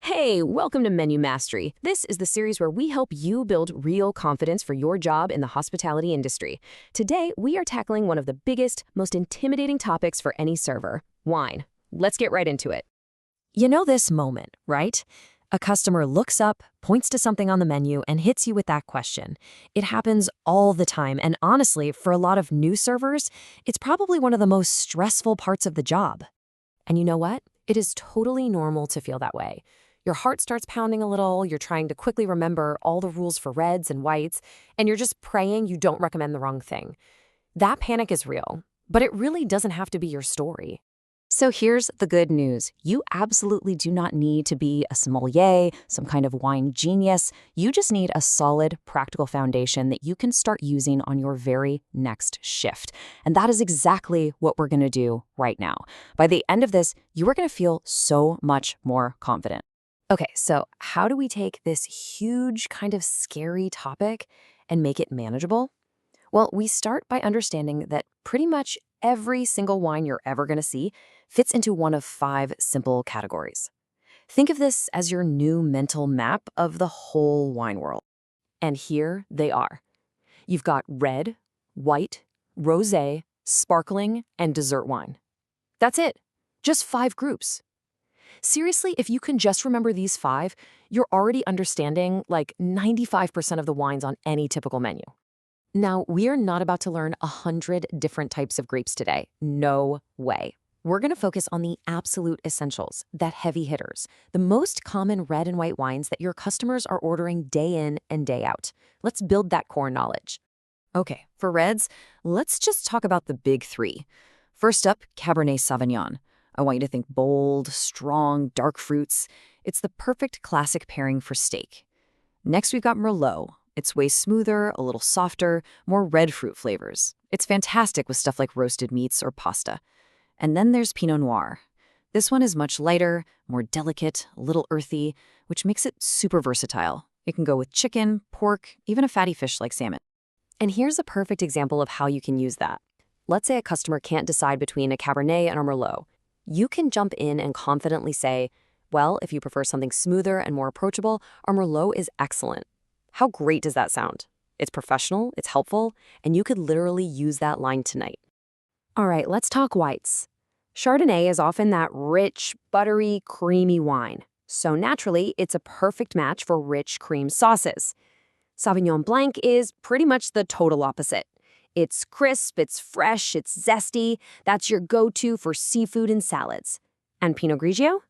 Hey, welcome to Menu Mastery. This is the series where we help you build real confidence for your job in the hospitality industry. Today, we are tackling one of the biggest, most intimidating topics for any server, wine. Let's get right into it. You know this moment, right? A customer looks up, points to something on the menu, and hits you with that question. It happens all the time, and honestly, for a lot of new servers, it's probably one of the most stressful parts of the job. And you know what? It is totally normal to feel that way. Your heart starts pounding a little, you're trying to quickly remember all the rules for reds and whites, and you're just praying you don't recommend the wrong thing. That panic is real, but it really doesn't have to be your story. So here's the good news. You absolutely do not need to be a sommelier, some kind of wine genius. You just need a solid, practical foundation that you can start using on your very next shift. And that is exactly what we're going to do right now. By the end of this, you are going to feel so much more confident. Okay, so how do we take this huge, kind of scary topic and make it manageable? Well, we start by understanding that pretty much every single wine you're ever going to see fits into one of 5 simple categories. Think of this as your new mental map of the whole wine world. And here they are. You've got red, white, rosé, sparkling, and dessert wine. That's it. Just 5 groups. Seriously, if you can just remember these 5, you're already understanding like 95% of the wines on any typical menu. Now, we are not about to learn 100 different types of grapes today. No way. We're going to focus on the absolute essentials, that heavy hitters, the most common red and white wines that your customers are ordering day in and day out. Let's build that core knowledge. Okay, for reds, let's just talk about the big 3. First up, Cabernet Sauvignon. I want you to think bold, strong, dark fruits. It's the perfect classic pairing for steak. Next, we've got Merlot. It's way smoother, a little softer, more red fruit flavors. It's fantastic with stuff like roasted meats or pasta. And then there's Pinot Noir. This one is much lighter, more delicate, a little earthy, which makes it super versatile. It can go with chicken, pork, even a fatty fish like salmon. And here's a perfect example of how you can use that. Let's say a customer can't decide between a Cabernet and a Merlot. You can jump in and confidently say, well, if you prefer something smoother and more approachable, our Merlot is excellent. How great does that sound? It's professional, it's helpful, and you could literally use that line tonight. All right, let's talk whites. Chardonnay is often that rich, buttery, creamy wine. So naturally, it's a perfect match for rich cream sauces. Sauvignon Blanc is pretty much the total opposite. It's crisp, it's fresh, it's zesty. That's your go-to for seafood and salads. And Pinot Grigio?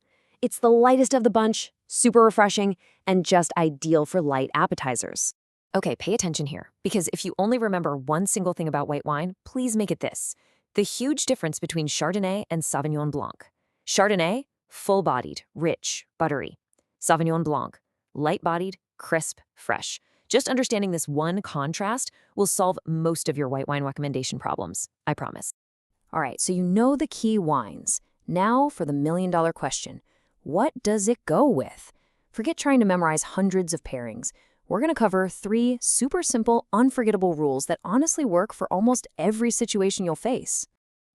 It's the lightest of the bunch, super refreshing, and just ideal for light appetizers. Okay, pay attention here, because if you only remember one single thing about white wine, please make it this. The huge difference between Chardonnay and Sauvignon Blanc. Chardonnay, full-bodied, rich, buttery. Sauvignon Blanc, light-bodied, crisp, fresh. Just understanding this one contrast will solve most of your white wine recommendation problems, I promise. All right, so you know the key wines. Now for the million-dollar question. What does it go with? Forget trying to memorize hundreds of pairings. We're going to cover 3 super simple, unforgettable rules that honestly work for almost every situation you'll face.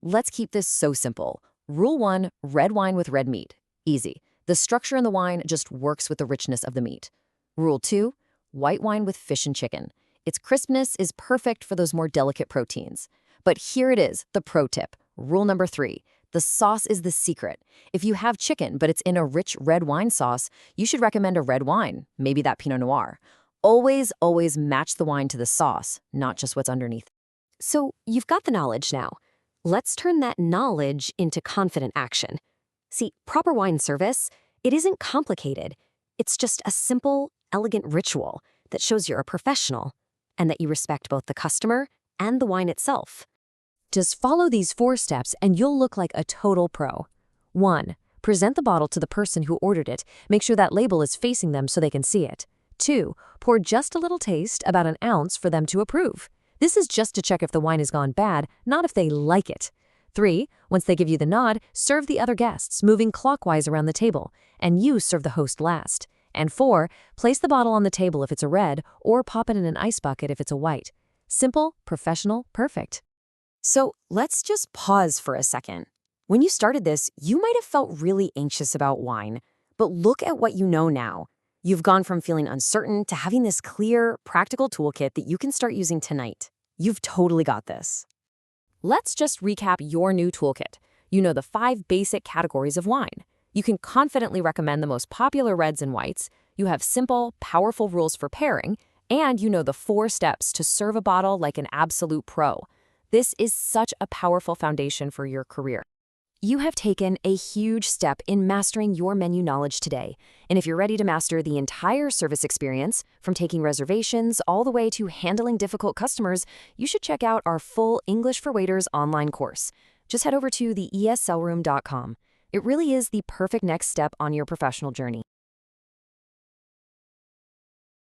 Let's keep this so simple. Rule 1, red wine with red meat. Easy. The structure in the wine just works with the richness of the meat. Rule 2, white wine with fish and chicken. Its crispness is perfect for those more delicate proteins. But here it is, the pro tip. Rule number 3. The sauce is the secret. If you have chicken, but it's in a rich red wine sauce, you should recommend a red wine, maybe that Pinot Noir. Always, always match the wine to the sauce, not just what's underneath. So you've got the knowledge now. Let's turn that knowledge into confident action. See, proper wine service, it isn't complicated. It's just a simple, elegant ritual that shows you're a professional and that you respect both the customer and the wine itself. Just follow these 4 steps and you'll look like a total pro. 1. Present the bottle to the person who ordered it. Make sure that label is facing them so they can see it. 2. Pour just a little taste, about an ounce, for them to approve. This is just to check if the wine has gone bad, not if they like it. 3. Once they give you the nod, serve the other guests, moving clockwise around the table, and you serve the host last. And 4, place the bottle on the table if it's a red, or pop it in an ice bucket if it's a white. Simple, professional, perfect. So let's just pause for a second. When you started this, you might have felt really anxious about wine. But look at what you know now. You've gone from feeling uncertain to having this clear, practical toolkit that you can start using tonight. You've totally got this. Let's just recap your new toolkit. You know the 5 basic categories of wine. You can confidently recommend the most popular reds and whites. You have simple, powerful rules for pairing, and you know the 4 steps to serve a bottle like an absolute pro. This is such a powerful foundation for your career. You have taken a huge step in mastering your menu knowledge today. And if you're ready to master the entire service experience, from taking reservations all the way to handling difficult customers, you should check out our full English for Waiters online course. Just head over to theescellroom.com. It really is the perfect next step on your professional journey.